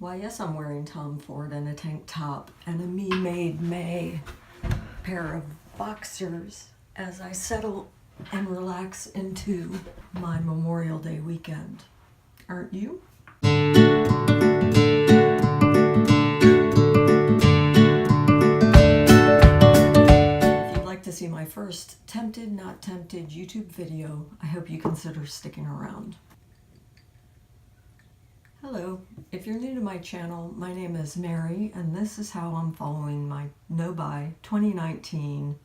Why, yes, I'm wearing Tom Ford and a tank top and a me-made May pair of boxers as I settle and relax into my Memorial Day weekend. Aren't you? If you'd like to see my first Tempted Not Tempted YouTube video, I hope you consider sticking around. Hello, if you're new to my channel, my name is Mary, and this is how I'm following my no-buy 2019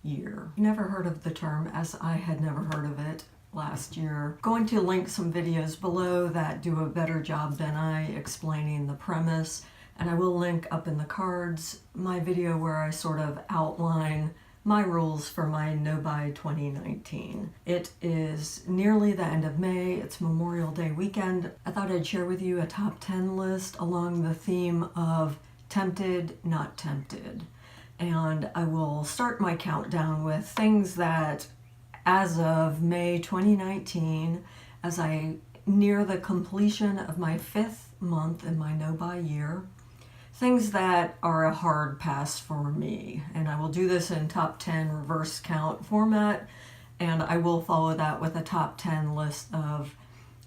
year. You never heard of the term, as I had never heard of it last year. Going to link some videos below that do a better job than I explaining the premise, and I will link up in the cards my video where I sort of outline my rules for my no-buy 2019. It is nearly the end of May. It's Memorial Day weekend. I thought I'd share with you a top 10 list along the theme of tempted, not tempted. And I will start my countdown with things that, as of May 2019, as I near the completion of my 5th month in my no-buy year, things that are a hard pass for me. And I will do this in top 10 reverse count format, and I will follow that with a top 10 list of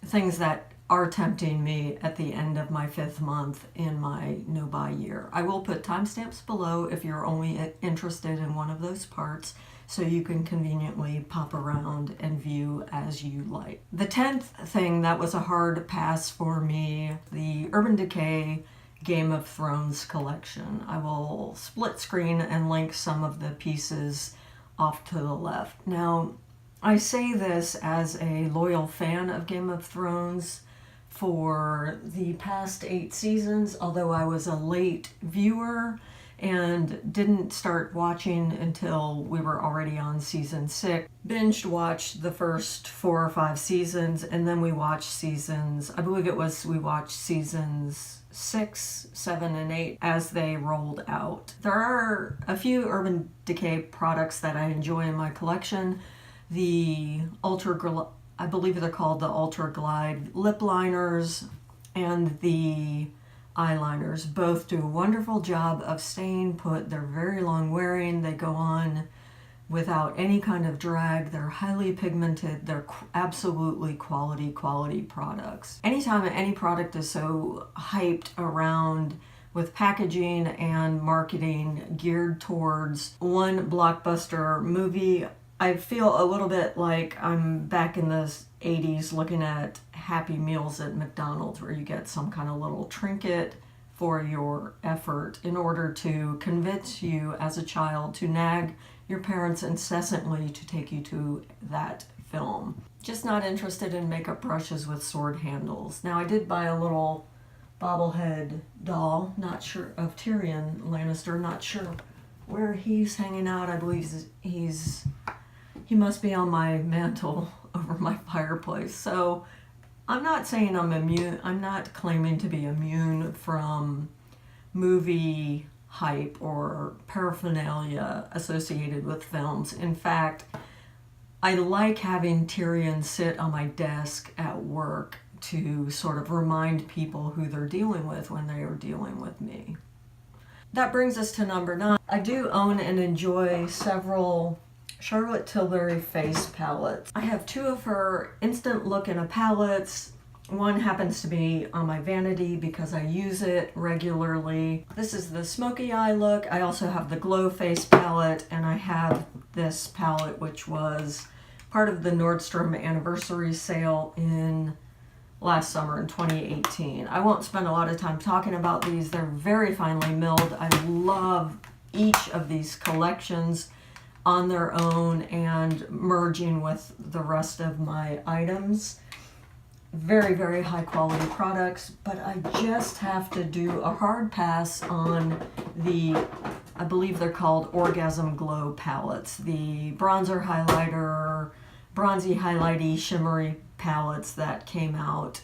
things that are tempting me at the end of my 5th month in my no-buy year. I will put timestamps below if you're only interested in one of those parts, so you can conveniently pop around and view as you like. The 10th thing that was a hard pass for me, the Urban Decay Game of Thrones collection. I will split screen and link some of the pieces off to the left. Now, I say this as a loyal fan of Game of Thrones for the past 8 seasons, although I was a late viewer and didn't start watching until we were already on season 6. Binged watched the first 4 or 5 seasons, and then we watched seasons, I believe it was, we watched seasons 6, 7, and 8 as they rolled out. There are a few Urban Decay products that I enjoy in my collection. The I believe they're called the Ultra Glide lip liners and the eyeliners. Both do a wonderful job of staying put. They're very long wearing. They go on without any kind of drag. They're highly pigmented. They're absolutely quality products. Anytime any product is so hyped around with packaging and marketing geared towards one blockbuster movie, I feel a little bit like I'm back in the 80s looking at Happy Meals at McDonald's, where you get some kind of little trinket for your effort in order to convince you as a child to nag your parents incessantly to take you to that film. Just not interested in makeup brushes with sword handles. Now, I did buy a little bobblehead doll, not sure, of Tyrion Lannister, not sure where he's hanging out. I believe he must be on my mantle over my fireplace. So I'm not saying I'm immune. I'm not claiming to be immune from movie hype or paraphernalia associated with films. In fact, I like having Tyrion sit on my desk at work to sort of remind people who they're dealing with when they are dealing with me. That brings us to number 9. I do own and enjoy several Charlotte Tilbury face palettes. I have 2 of her Instant Look in a palettes. One happens to be on my vanity because I use it regularly. This is the Smoky Eye look. I also have the Glow Face palette, and I have this palette which was part of the Nordstrom anniversary sale in last summer in 2018. I won't spend a lot of time talking about these. They're very finely milled. I love each of these collections on their own and merging with the rest of my items. Very high quality products, but I just have to do a hard pass on the, I believe they're called Orgasm Glow palettes, the bronzer highlighter, bronzy highlighty shimmery palettes that came out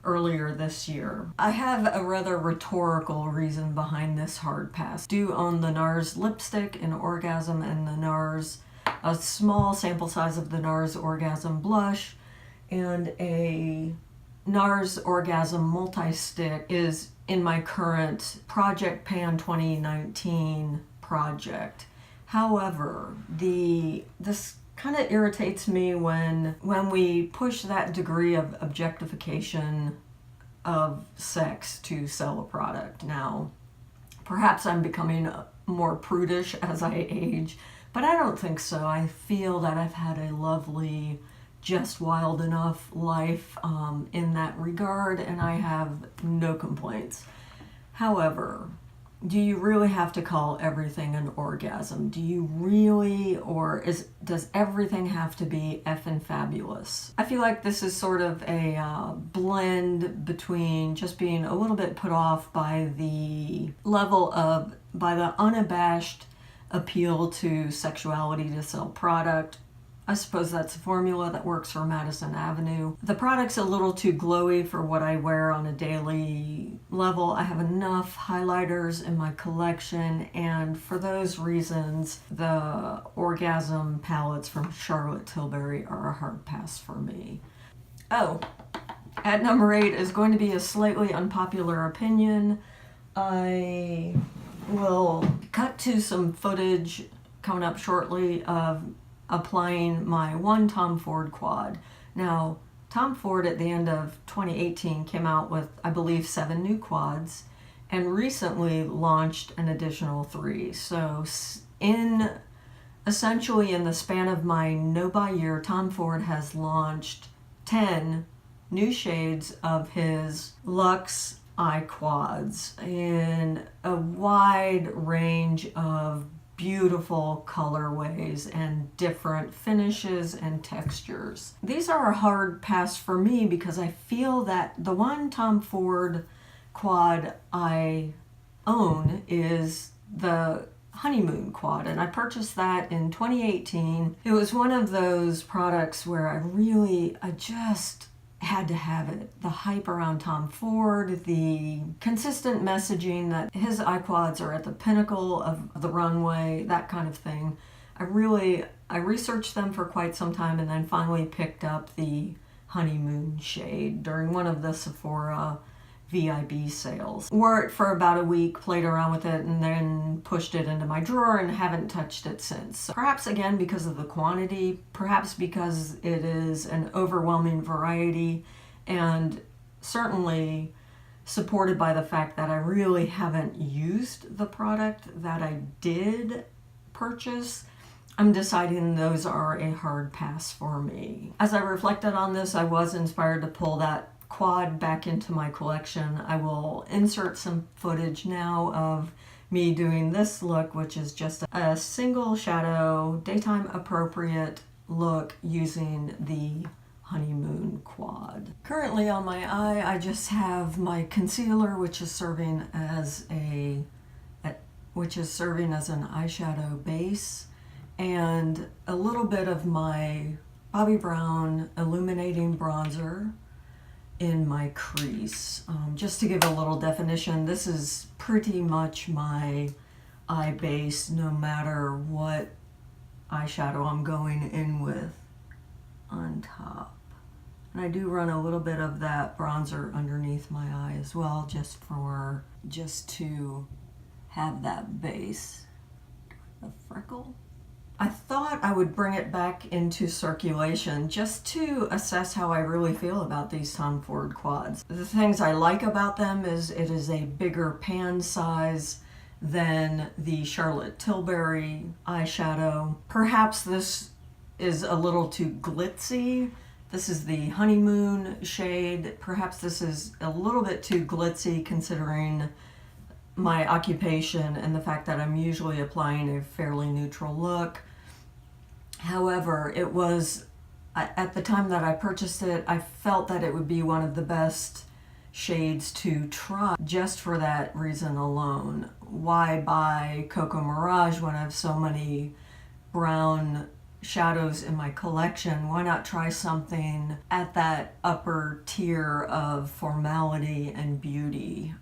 earlier this year. I have a rather rhetorical reason behind this hard pass. I do own the NARS lipstick in Orgasm and the NARS, a small sample size of the NARS Orgasm blush, and a NARS Orgasm Multi-Stick is in my current Project Pan 2019 project. However, this kind of irritates me when we push that degree of objectification of sex to sell a product. Now, perhaps I'm becoming more prudish as I age, but I don't think so. I feel that I've had a lovely, just wild enough life in that regard, and I have no complaints. However, do you really have to call everything an orgasm? Do you really, or does everything have to be effing fabulous? I feel like this is sort of a blend between just being a little bit put off by the unabashed appeal to sexuality to sell product. I suppose that's a formula that works for Madison Avenue. The product's a little too glowy for what I wear on a daily level. I have enough highlighters in my collection, and for those reasons, the Orgasm palettes from Charlotte Tilbury are a hard pass for me. Oh, at number 8 is going to be a slightly unpopular opinion. I will cut to some footage coming up shortly of applying my one Tom Ford quad. Now, Tom Ford at the end of 2018 came out with, I believe, 7 new quads and recently launched an additional 3. So essentially in the span of my no-buy year, Tom Ford has launched 10 new shades of his Luxe Eye Quads in a wide range of beautiful colorways and different finishes and textures. These are a hard pass for me because I feel that the one Tom Ford quad I own is the Honeymoon quad, and I purchased that in 2018. It was one of those products where I just had to have it. The hype around Tom Ford, the consistent messaging that his eye quads are at the pinnacle of the runway, that kind of thing. I researched them for quite some time and then finally picked up the Honeymoon shade during one of the Sephora VIB sales. Wore it for about a week, played around with it, and then pushed it into my drawer and haven't touched it since. Perhaps again because of the quantity, perhaps because it is an overwhelming variety, and certainly supported by the fact that I really haven't used the product that I did purchase. I'm deciding those are a hard pass for me. As I reflected on this, I was inspired to pull that quad back into my collection. I will insert some footage now of me doing this look, which is just a single shadow, daytime appropriate look using the Honeymoon quad. Currently on my eye, I just have my concealer, which is serving as an eyeshadow base, and a little bit of my Bobbi Brown illuminating bronzer in my crease. Just to give a little definition, this is pretty much my eye base no matter what eyeshadow I'm going in with on top. And I do run a little bit of that bronzer underneath my eye as well, just to have that base. The freckle. I thought I would bring it back into circulation just to assess how I really feel about these Tom Ford quads. The things I like about them is it is a bigger pan size than the Charlotte Tilbury eyeshadow. Perhaps this is a little too glitzy. This is the Honeymoon shade. Perhaps this is a little bit too glitzy considering my occupation and the fact that I'm usually applying a fairly neutral look. However, it was, at the time that I purchased it, I felt that it would be one of the best shades to try just for that reason alone. Why buy Cocoa Mirage when I have so many brown shadows in my collection? Why not try something at that upper tier of formality and beauty?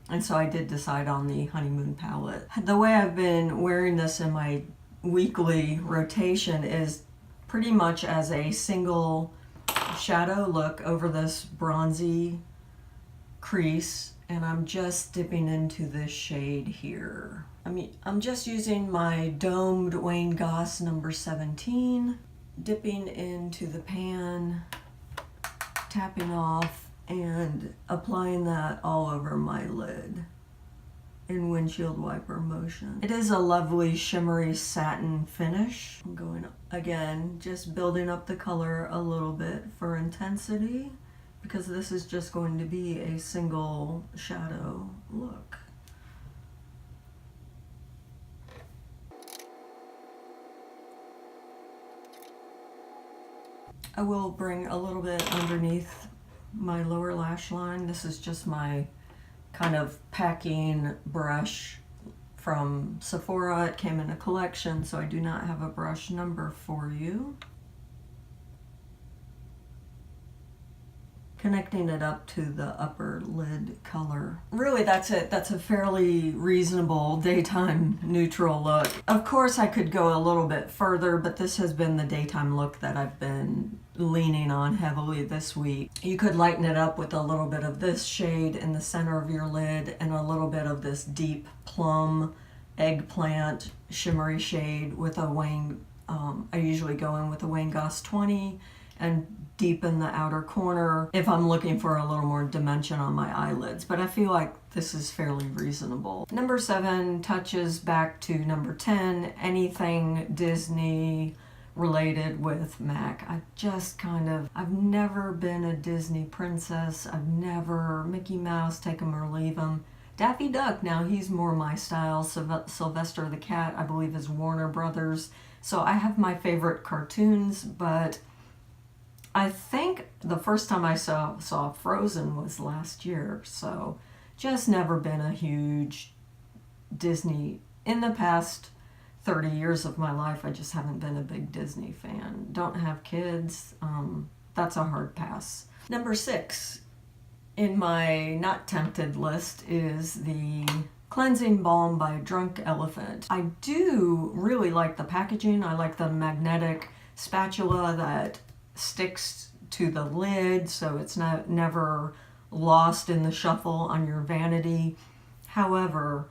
And so I did decide on the Honeymoon palette. The way I've been wearing this in my weekly rotation is pretty much as a single shadow look over this bronzy crease, and I'm just dipping into this shade here. I'm just using my domed Wayne Goss number 17, dipping into the pan, tapping off, and applying that all over my lid in windshield wiper motion. It is a lovely shimmery satin finish. I'm going again, just building up the color a little bit for intensity, because this is just going to be a single shadow look. I will bring a little bit underneath my lower lash line. This is just my kind of packing brush from Sephora. It came in a collection, so I do not have a brush number for you. Connecting it up to the upper lid color. Really, that's it. That's a fairly reasonable daytime neutral look. Of course, I could go a little bit further, but this has been the daytime look that I've been leaning on heavily this week. You could lighten it up with a little bit of this shade in the center of your lid and a little bit of this deep plum eggplant shimmery shade with a Wayne, I usually go in with a Wayne Goss 20 and deepen the outer corner if I'm looking for a little more dimension on my eyelids, but I feel like this is fairly reasonable. Number 7 touches back to number 10, anything Disney related with MAC. I've never been a Disney princess. I've never, Mickey Mouse, take 'em or leave 'em. Daffy Duck, now he's more my style. Sylvester the Cat, I believe, is Warner Brothers. So I have my favorite cartoons, but I think the first time I saw Frozen was last year, so just never been a huge Disney. In the past 30 years of my life, I just haven't been a big Disney fan. Don't have kids. That's a hard pass. Number 6 in my not tempted list is the Cleansing Balm by Drunk Elephant. I do really like the packaging. I like the magnetic spatula that sticks to the lid, so it's never lost in the shuffle on your vanity. However,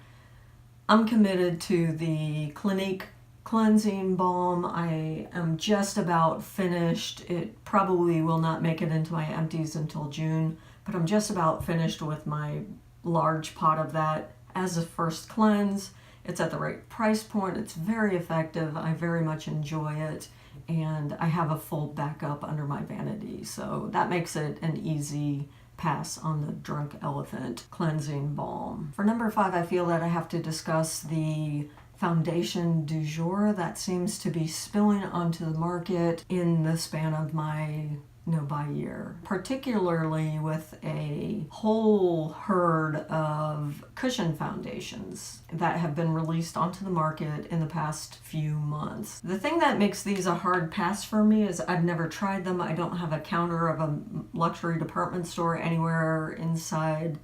I'm committed to the Clinique Cleansing Balm. I am just about finished. It probably will not make it into my empties until June, but I'm just about finished with my large pot of that as a first cleanse. It's at the right price point. It's very effective. I very much enjoy it. And I have a full backup under my vanity, so that makes it an easy pass on the Drunk Elephant Cleansing Balm. For number 5, I feel that I have to discuss the foundation du jour that seems to be spilling onto the market in the span of my no-buy year, particularly with a whole herd of cushion foundations that have been released onto the market in the past few months. The thing that makes these a hard pass for me is I've never tried them. I don't have a counter of a luxury department store anywhere inside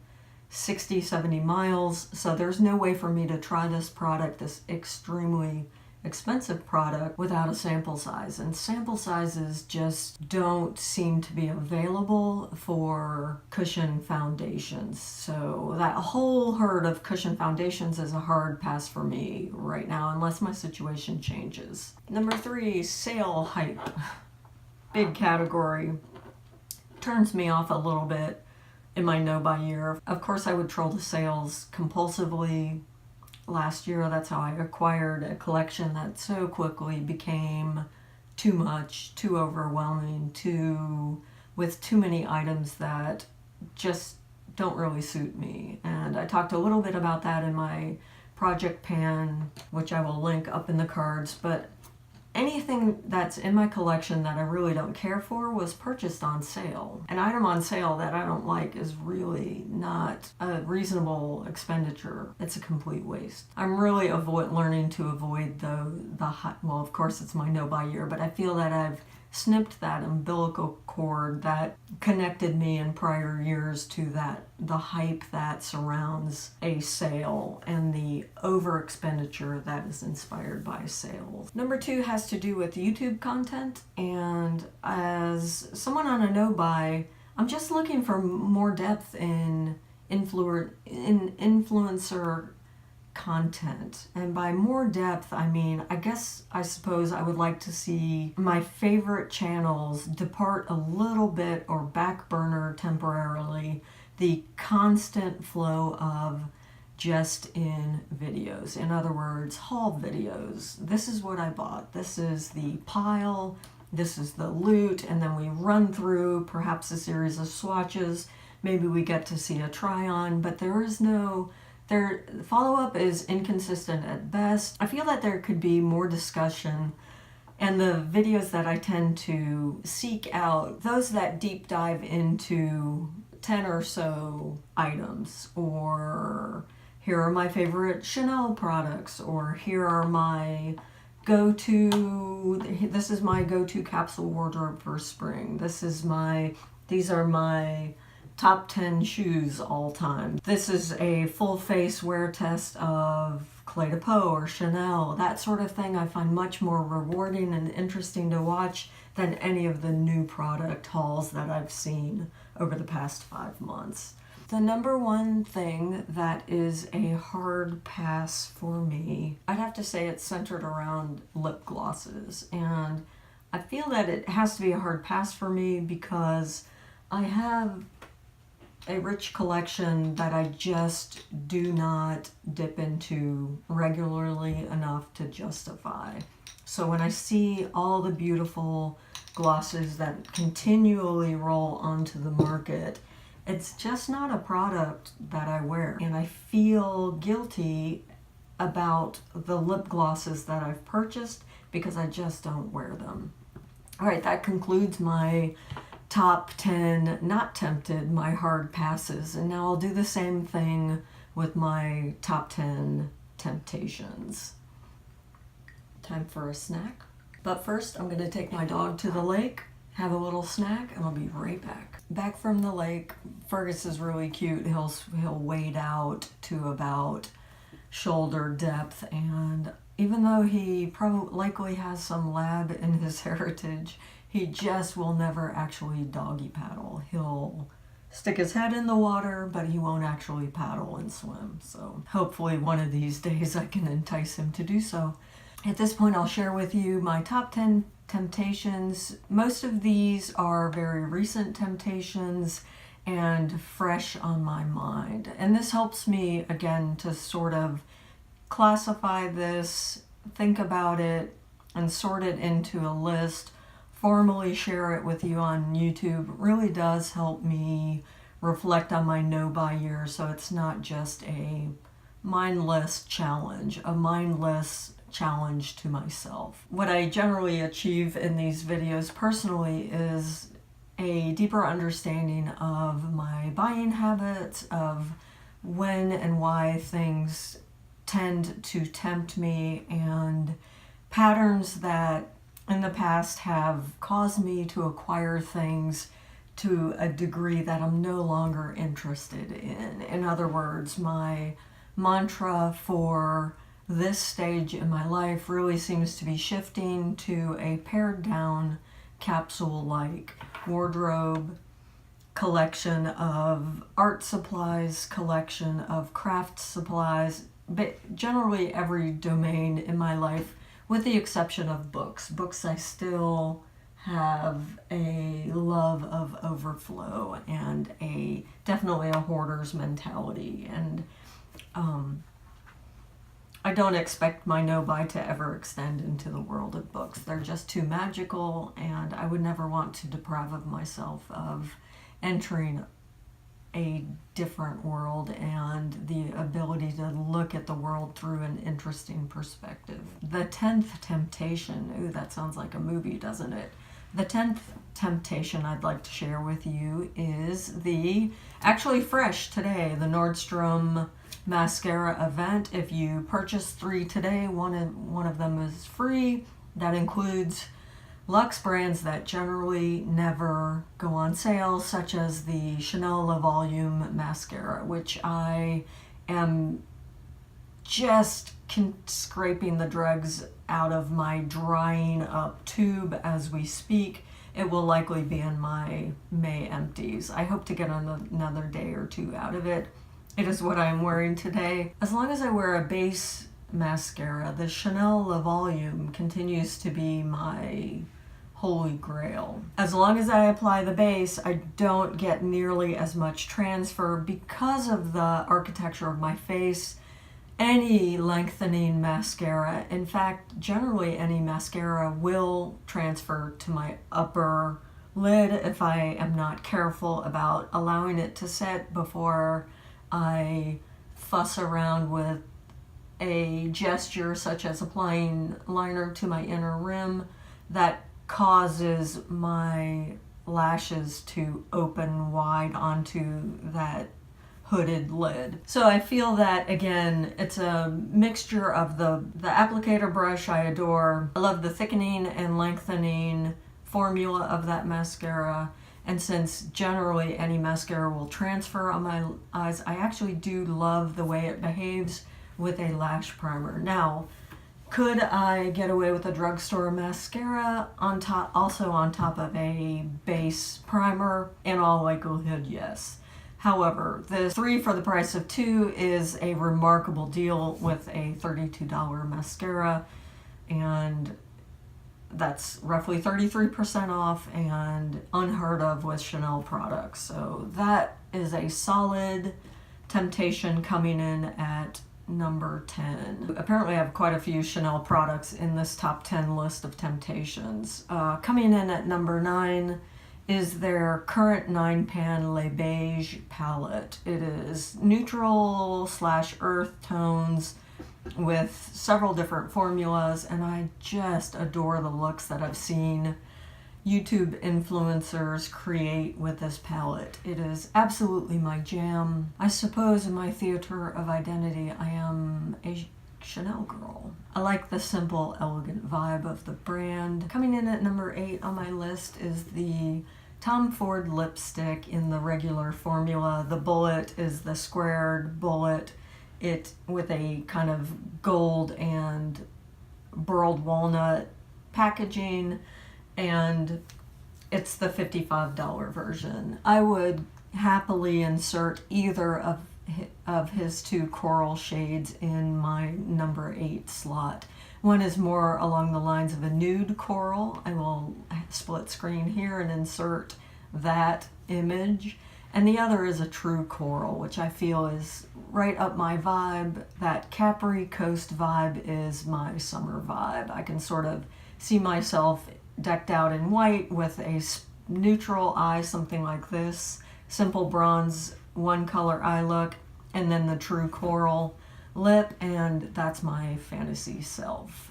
60, 70 miles, so there's no way for me to try this product, this extremely expensive product, without a sample size, and sample sizes just don't seem to be available for cushion foundations. So that whole herd of cushion foundations is a hard pass for me right now unless my situation changes. Number 3, sale hype. Big category. Turns me off a little bit in my no-buy year. Of course, I would troll the sales compulsively. Last year, that's how I acquired a collection that so quickly became too much, too overwhelming, with too many items that just don't really suit me. And I talked a little bit about that in my project pan, which I will link up in the cards, but anything that's in my collection that I really don't care for was purchased on sale. An item on sale that I don't like is really not a reasonable expenditure. It's a complete waste. I'm really learning to avoid well, of course it's my no-buy year, but I feel that I've snipped that umbilical cord that connected me in prior years to the hype that surrounds a sale and the over expenditure that is inspired by sales. Number 2 has to do with YouTube content, and as someone on a no-buy, I'm just looking for more depth in influencer content. And by more depth, I mean, I suppose I would like to see my favorite channels depart a little bit or back burner temporarily the constant flow of just in videos. In other words, haul videos. This is what I bought. This is the pile. This is the loot. And then we run through perhaps a series of swatches. Maybe we get to see a try on, but their follow-up is inconsistent at best. I feel that there could be more discussion, and the videos that I tend to seek out, those that deep dive into 10 or so items, or here are my favorite Chanel products, or here are my this is my go-to capsule wardrobe for spring. These are my top 10 shoes all time. This is a full face wear test of Clé de Peau or Chanel. That sort of thing I find much more rewarding and interesting to watch than any of the new product hauls that I've seen over the past 5 months. The number one thing that is a hard pass for me, I'd have to say it's centered around lip glosses. And I feel that it has to be a hard pass for me because I have a rich collection that I just do not dip into regularly enough to justify. So when I see all the beautiful glosses that continually roll onto the market, it's just not a product that I wear. And I feel guilty about the lip glosses that I've purchased because I just don't wear them. All right, that concludes my top 10 not tempted, my hard passes. And now I'll do the same thing with my top 10 temptations. Time for a snack. But first, I'm going to take my dog to the lake, have a little snack, and I'll be right back. Back from the lake, Fergus is really cute. He'll wade out to about shoulder depth, and even though he probably likely has some lab in his heritage, he just will never actually doggy paddle. He'll stick his head in the water, but he won't actually paddle and swim. So hopefully one of these days I can entice him to do so. At this point, I'll share with you my top 10 temptations. Most of these are very recent temptations and fresh on my mind. And this helps me, again, to sort of classify this, think about it, and sort it into a list. Formally share it with you on YouTube. It really does help me reflect on my no-buy year, so it's not just a mindless challenge, to myself. What I generally achieve in these videos personally is a deeper understanding of my buying habits, of when and why things tend to tempt me, and patterns that in the past have caused me to acquire things to a degree that I'm no longer interested in. In other words, my mantra for this stage in my life really seems to be shifting to a pared down capsule-like wardrobe, collection of art supplies, collection of craft supplies, but generally every domain in my life, with the exception of books. Books I still have a love of overflow and definitely a hoarder's mentality. And I don't expect my no-buy to ever extend into the world of books. They're just too magical, and I would never want to deprive of myself of entering a different world and the ability to look at the world through an interesting perspective. The 10th temptation, ooh, that sounds like a movie, doesn't it? The 10th temptation I'd like to share with you is actually fresh today, the Nordstrom Mascara event. If you purchase 3 today, one of them is free. That includes luxe brands that generally never go on sale, such as the Chanel Le Volume mascara, which I am just scraping the dregs out of my drying up tube as we speak. It will likely be in my May empties. I hope to get another day or two out of it. It is what I'm wearing today. As long as I wear a base mascara, the Chanel Le Volume continues to be my holy grail. As long as I apply the base, I don't get nearly as much transfer because of the architecture of my face. Any lengthening mascara, in fact, generally any mascara will transfer to my upper lid if I am not careful about allowing it to set before I fuss around with a gesture such as applying liner to my inner rim that causes my lashes to open wide onto that hooded lid. So I feel that, again, it's a mixture of the applicator brush I adore. I love the thickening and lengthening formula of that mascara. And since generally any mascara will transfer on my eyes, I actually do love the way it behaves with a lash primer. Now, could I get away with a drugstore mascara also on top of a base primer? In all likelihood, yes. However, the 3 for the price of 2 is a remarkable deal with a $32 mascara, and that's roughly 33% off and unheard of with Chanel products. So that is a solid temptation coming in at number 10. Apparently I have quite a few Chanel products in this top 10 list of temptations. Coming in at number 9 is their current 9-pan Le Beige palette. It is neutral / earth tones with several different formulas, and I just adore the looks that I've seen YouTube influencers create with this palette. It is absolutely my jam. I suppose in my theater of identity, I am a Chanel girl. I like the simple, elegant vibe of the brand. Coming in at number 8 on my list is the Tom Ford lipstick in the regular formula. The bullet is the squared bullet, it with a kind of gold and burled walnut packaging, and it's the $55 version. I would happily insert either of his 2 coral shades in my number 8 slot. One is more along the lines of a nude coral. I will split screen here and insert that image. And the other is a true coral, which I feel is right up my vibe. That Capri Coast vibe is my summer vibe. I can sort of see myself decked out in white with a neutral eye, something like this. Simple bronze, one color eye look, and then the true coral lip, and that's my fantasy self.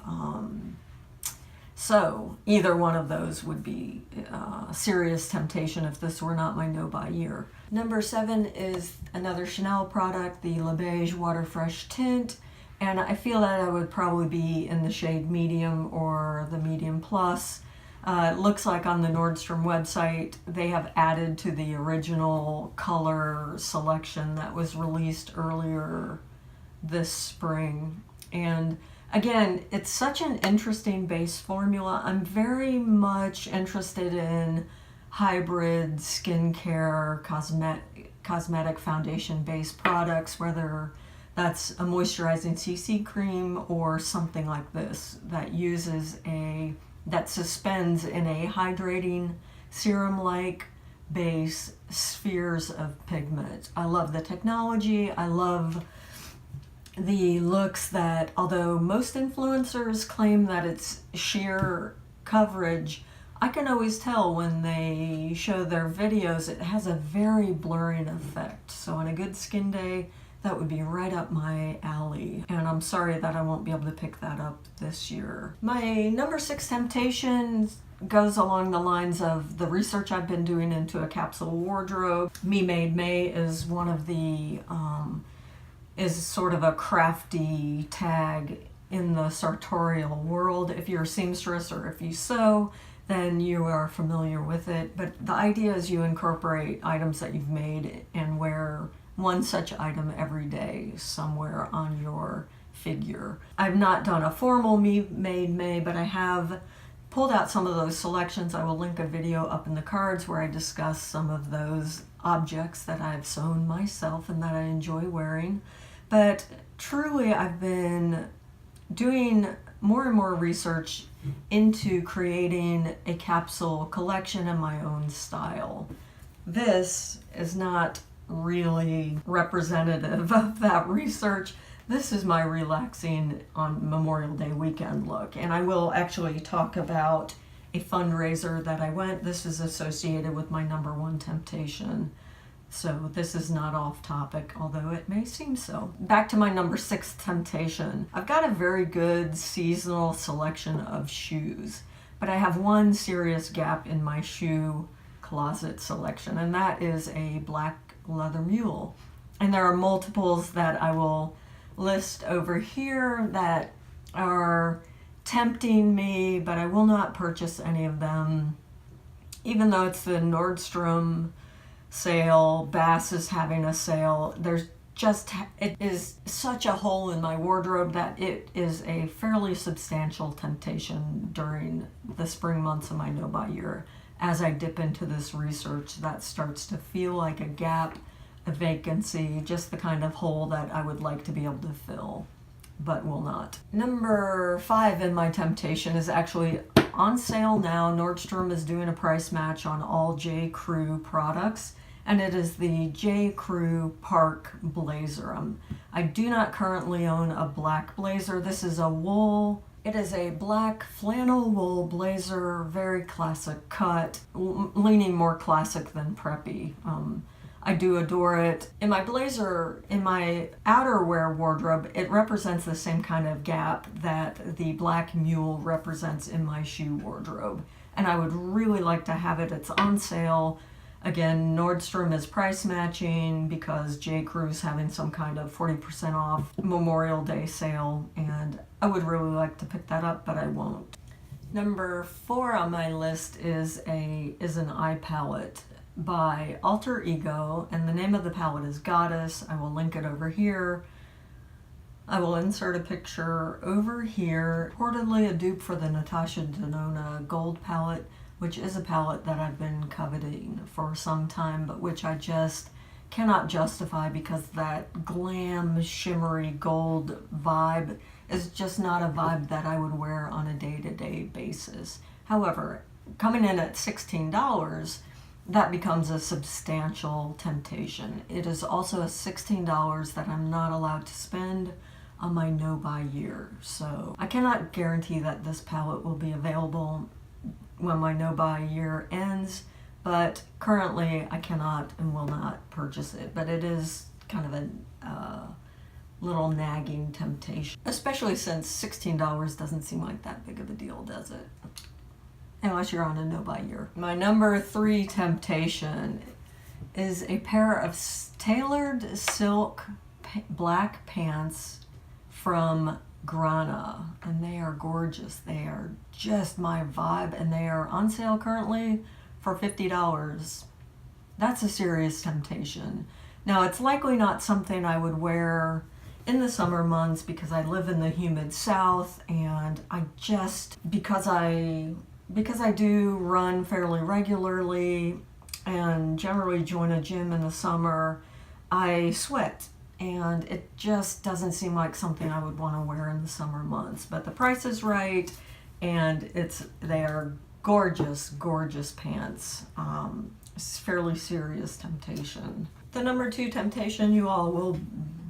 So either one of those would be a serious temptation if this were not my no-buy year. Number 7 is another Chanel product, the Le Beige Water Fresh Tint, and I feel that I would probably be in the shade medium or the medium plus. It looks like on the Nordstrom website they have added to the original color selection that was released earlier this spring. And again, it's such an interesting base formula. I'm very much interested in hybrid skincare, cosmetic foundation-based products, whether that's a moisturizing CC cream or something like this that suspends in a hydrating serum-like base spheres of pigment. I love the technology. I love the looks that, although most influencers claim that it's sheer coverage, I can always tell when they show their videos it has a very blurring effect. So on a good skin day, that would be right up my alley. And I'm sorry that I won't be able to pick that up this year. My number 6 temptation goes along the lines of the research I've been doing into a capsule wardrobe. Me Made May is one of the is sort of a crafty tag in the sartorial world. If you're a seamstress or if you sew, then you are familiar with it. But the idea is you incorporate items that you've made and wear one such item every day somewhere on your figure. I've not done a formal made May, but I have pulled out some of those selections. I will link a video up in the cards where I discuss some of those objects that I've sewn myself and that I enjoy wearing. But truly, I've been doing more and more research into creating a capsule collection in my own style. This is not really representative of that research. This is my relaxing on Memorial Day weekend look, and I will actually talk about a fundraiser that I went. This is associated with my #1 temptation, so this is not off topic, although it may seem so. Back to my #6 temptation. I've got a very good seasonal selection of shoes, but I have one serious gap in my shoe closet selection, and that is a black leather mule. And there are multiples that I will list over here that are tempting me, but I will not purchase any of them. Even though it's the Nordstrom sale, Bass is having a sale, it is such a hole in my wardrobe that it is a fairly substantial temptation during the spring months of my no-buy year. As I dip into this research, that starts to feel like a gap, a vacancy, just the kind of hole that I would like to be able to fill, but will not. #5 in my temptation is actually on sale now. Nordstrom is doing a price match on all J. Crew products, and it is the J. Crew Park Blazer. I do not currently own a black blazer. This is a wool. It is a black flannel wool blazer, very classic cut, leaning more classic than preppy. I do adore it. In my blazer, in my outerwear wardrobe, it represents the same kind of gap that the black mule represents in my shoe wardrobe. And I would really like to have it. It's on sale. Again, Nordstrom is price matching because J. Crew's having some kind of 40% off Memorial Day sale, and I would really like to pick that up, but I won't. #4 on my list is an eye palette by Alter Ego, and the name of the palette is Goddess. I will link it over here. I will insert a picture over here. Reportedly a dupe for the Natasha Denona Gold Palette, which is a palette that I've been coveting for some time, but which I just cannot justify because that glam, shimmery gold vibe is just not a vibe that I would wear on a day-to-day basis. However, coming in at $16, that becomes a substantial temptation. It is also a $16 that I'm not allowed to spend on my no-buy year. So I cannot guarantee that this palette will be available when my no-buy year ends, but currently I cannot and will not purchase it. But it is kind of a little nagging temptation, especially since $16 doesn't seem like that big of a deal, does it? Unless you're on a no-buy year. My #3 temptation is a pair of tailored silk black pants from Grana, and they are gorgeous. They are just my vibe, and they are on sale currently for $50. That's a serious temptation. Now, it's likely not something I would wear in the summer months because I live in the humid South, and because I do run fairly regularly and generally join a gym in the summer, I sweat, and it just doesn't seem like something I would want to wear in the summer months. But the price is right, and they are gorgeous, gorgeous pants. It's fairly serious temptation. The #2 temptation, you all will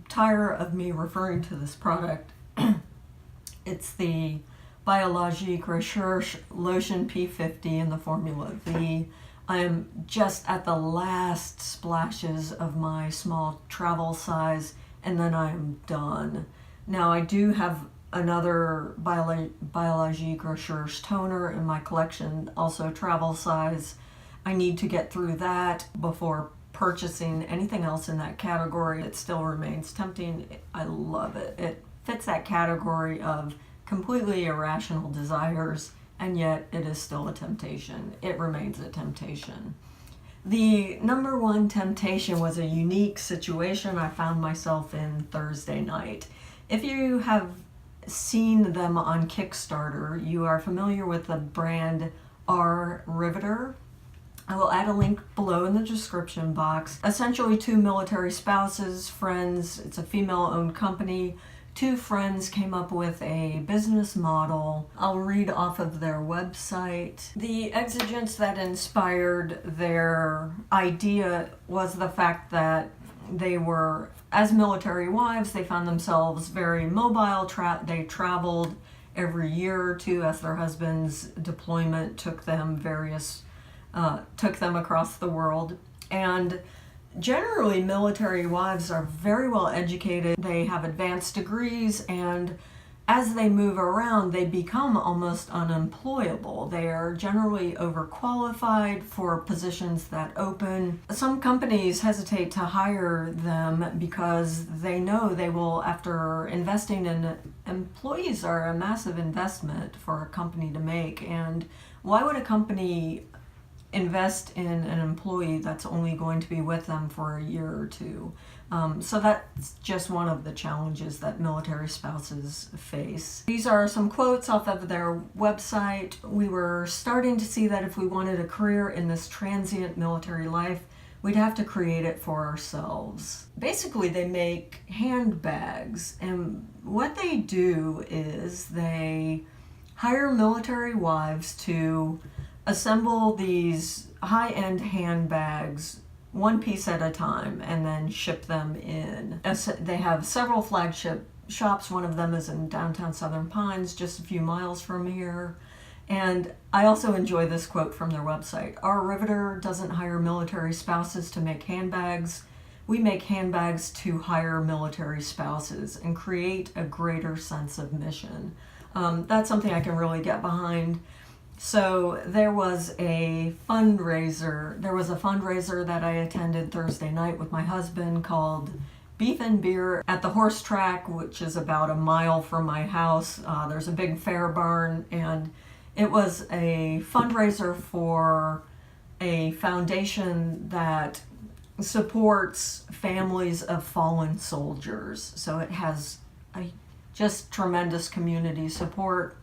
tire of me referring to this product. It's the Biologique Recherche Lotion P50 in the formula V. I am just at the last splashes of my small travel size, and then I'm done. Now, I do have another Biologique Recherche toner in my collection, also travel size. I need to get through that before purchasing anything else in that category. It still remains tempting. I love it. It fits that category of completely irrational desires and yet it is still a temptation. It remains a temptation. The number one temptation was a unique situation I found myself in Thursday night. If you have seen them on Kickstarter, you are familiar with the brand Riveter. I will add a link below in the description box. Essentially, two military spouses, friends, it's a female-owned company. Two friends came up with a business model. I'll read off of their website. The exigence that inspired their idea was the fact that they were, as military wives, they found themselves very mobile. They traveled every year or two as their husband's deployment took them across the world. And generally, military wives are very well educated. They have advanced degrees, and as they move around, they become almost unemployable. They are generally overqualified for positions that open. Some companies hesitate to hire them because they know they will, after investing in employees, are a massive investment for a company to make. And why would a company invest in an employee that's only going to be with them for a year or two? So that's just one of the challenges that military spouses face. These are some quotes off of their website. We were starting to see that if we wanted a career in this transient military life, we'd have to create it for ourselves. Basically, they make handbags, and what they do is they hire military wives to assemble these high-end handbags one piece at a time and then ship them in. They have several flagship shops. One of them is in downtown Southern Pines, just a few miles from here. And I also enjoy this quote from their website. Our Riveter doesn't hire military spouses to make handbags. We make handbags to hire military spouses and create a greater sense of mission. That's something I can really get behind. So there was a fundraiser. There was a fundraiser that I attended Thursday night with my husband called Beef and Beer at the horse track, which is about a mile from my house. There's a big fair barn, and it was a fundraiser for a foundation that supports families of fallen soldiers. So it has just tremendous community support.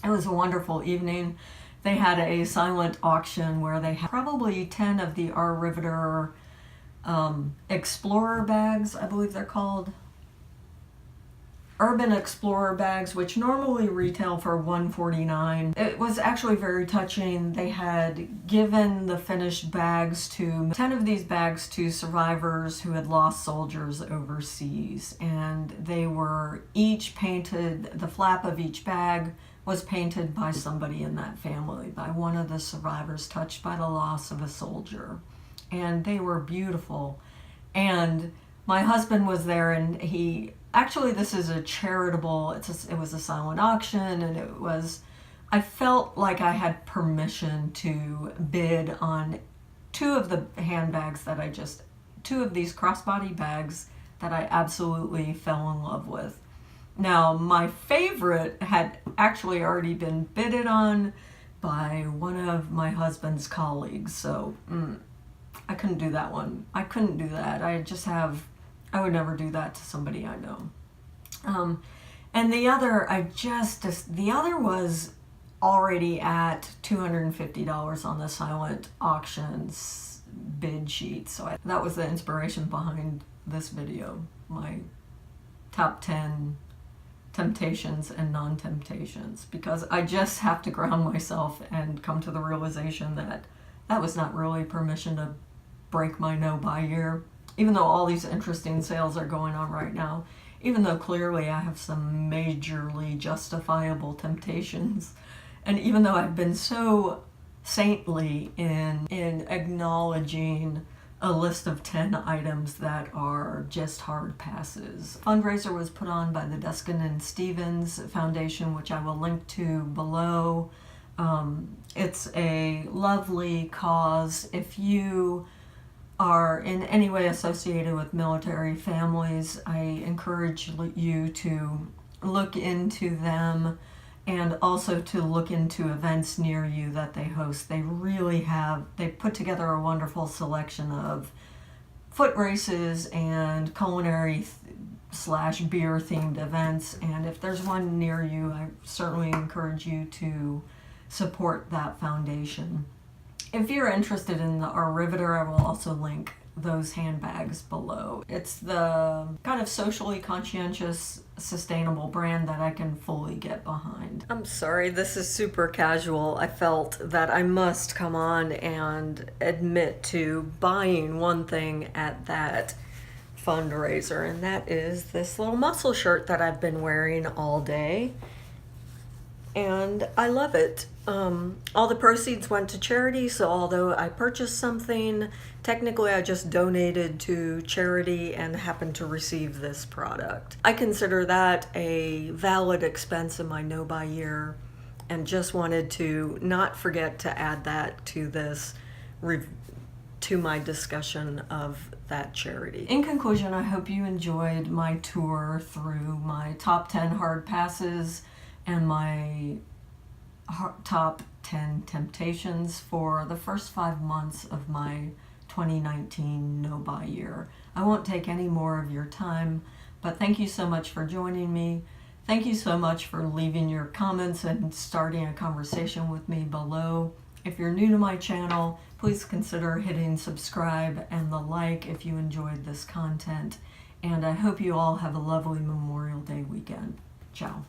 It was a wonderful evening. They had a silent auction where they had probably 10 of the Riveter Explorer bags, I believe they're called. Urban Explorer bags, which normally retail for $149. It was actually very touching. They had given the finished bags 10 of these bags to survivors who had lost soldiers overseas, and they were each painted. The flap of each bag was painted by somebody in that family, by one of the survivors touched by the loss of a soldier. And they were beautiful. And my husband was there, and actually this is a charitable, it was a silent auction, and I felt like I had permission to bid on two of the handbags two of these crossbody bags that I absolutely fell in love with. Now, my favorite had actually already been bidded on by one of my husband's colleagues, so I couldn't do that one. I couldn't do that. I would never do that to somebody I know. And the other, the other was already at $250 on the silent auctions bid sheet, so that was the inspiration behind this video, my top 10 temptations and non-temptations, because I just have to ground myself and come to the realization that that was not really permission to break my no-buy year, even though all these interesting sales are going on right now, even though clearly I have some majorly justifiable temptations, and even though I've been so saintly in acknowledging a list of 10 items that are just hard passes. Fundraiser was put on by the Deskin and Stevens Foundation, which I will link to below. It's a lovely cause. If you are in any way associated with military families, I encourage you to look into them and also to look into events near you that they host. They put together a wonderful selection of foot races and culinary slash beer themed events, and if there's one near you, I certainly encourage you to support that foundation. If you're interested in our Riveter, I will also link those handbags below. It's the kind of socially conscientious, sustainable brand that I can fully get behind. I'm sorry, this is super casual. I felt that I must come on and admit to buying one thing at that fundraiser, and that is this little muscle shirt that I've been wearing all day, and I love it. All the proceeds went to charity, so although I purchased something, technically I just donated to charity and happened to receive this product. I consider that a valid expense in my no-buy year, and just wanted to not forget to add that to this to my discussion of that charity. In conclusion, I hope you enjoyed my tour through my top 10 hard passes and my top 10 temptations for the first 5 months of my 2019 no-buy year. I won't take any more of your time, but thank you so much for joining me. Thank you so much for leaving your comments and starting a conversation with me below. If you're new to my channel, please consider hitting subscribe and the like if you enjoyed this content. And I hope you all have a lovely Memorial Day weekend. Ciao.